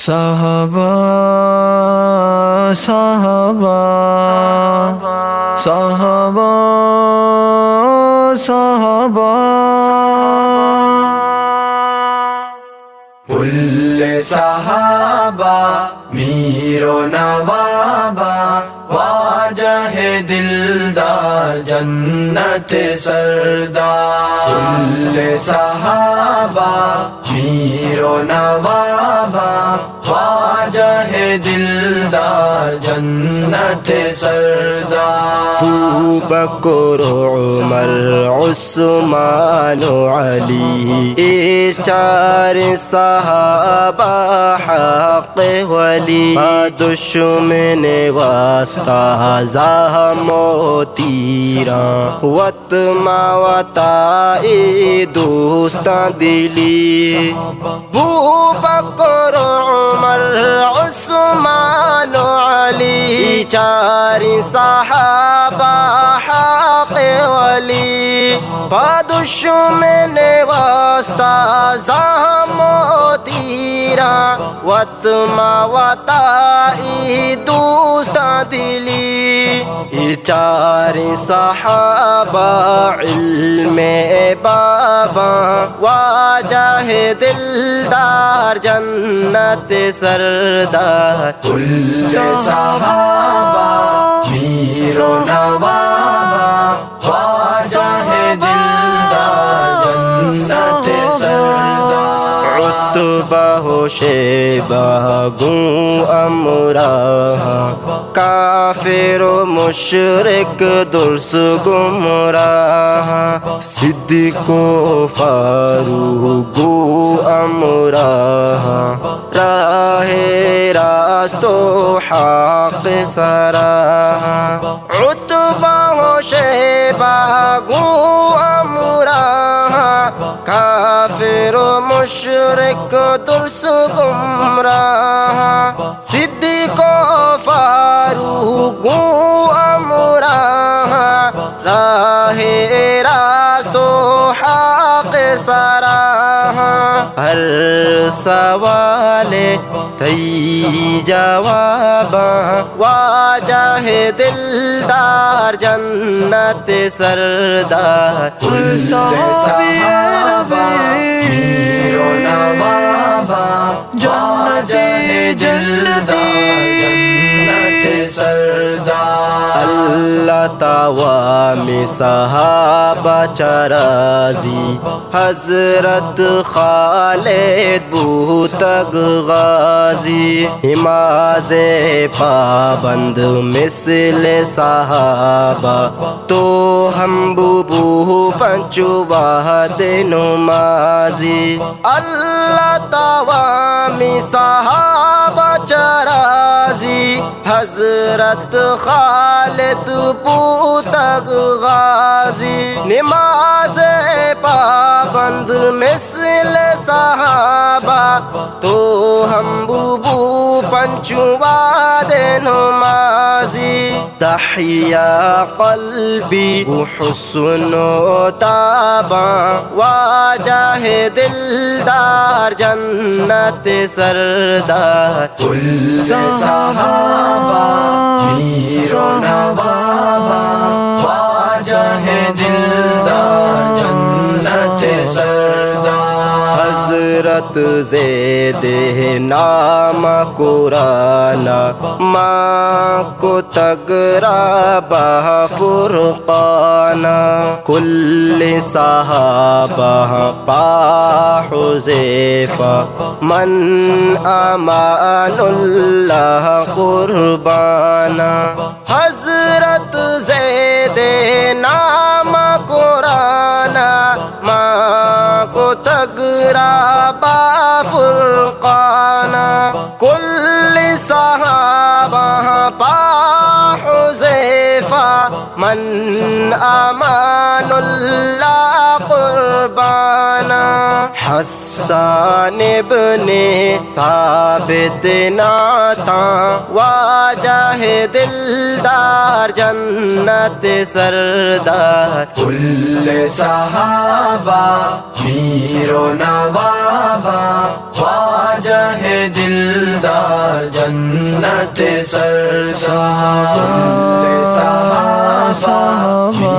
صحابہ صحابہ صحابہ صحابہ کل صحابہ میر و نوابہ واجہ دلدار جنت سردار کل صحابہ میر و نوابہ واجہ دلدار جنت سردار ابو بکر عمر عثمان علی یہ چار صحابہ حق ولی دشمن واسطہ زہم و تیراں وطما وطائی دوستاں دلی ابو بکر عمر عثمان علی چار صحابہ حق ولی دشمن واسطہ زہم و تیراں وطما وطائی دوستاں دلی یہ چار صحابہ علم بابا واجہ دلدار جنت سردار کل صحابہ میر و نوابہ واجہ دلدار جنت سردار عتبہ و شیبہ گوں امراہ کافر و مشرک درس گمراہ صدیق و فاروق گو امراہ راہ راست و حق سراہ عتبہ و شیبہ گو امراہ کافر و مشرک درس گمراہ صدیق و فاروق گو امراہ راہ راست و حق سراہ ہر سوال تئی جواب واجہ دلدار جنت سردار کل صحابہ میر و نوابہ جنت سردار اللہ تعالی صحابہ چرازی حضرت خالد بوتگ غازی نماز پابند مثل صحابہ تو ہم بو پنچواہد نمازی اللہ تعالی صحابہ چرازی حضرت خالد بوتگ غازی نماز پابند مثل صحابہ تو ہم بو پنچواد نمازی تحیا قلبی حسن و تابا واجہ دلدار جنت سردار کل صحابہ میر و نوابہ واجہ دلدار جنت سردار حضرت زید نام قرآن ماں کو تگرا بہ فرقان کل صحابہ پا حذیفہ من امان اللہ قربان حضرت زید نام قرآن ماں کو تگرا با فرقان کل صحابہ پا حذیفہ من امان اللہ قربانا حسان ابن ثابت ناتا واجہ دلدار جنت سردار کل صحابہ میر و نوابہ خواجہ دلدار جنت سردار کل صحابہ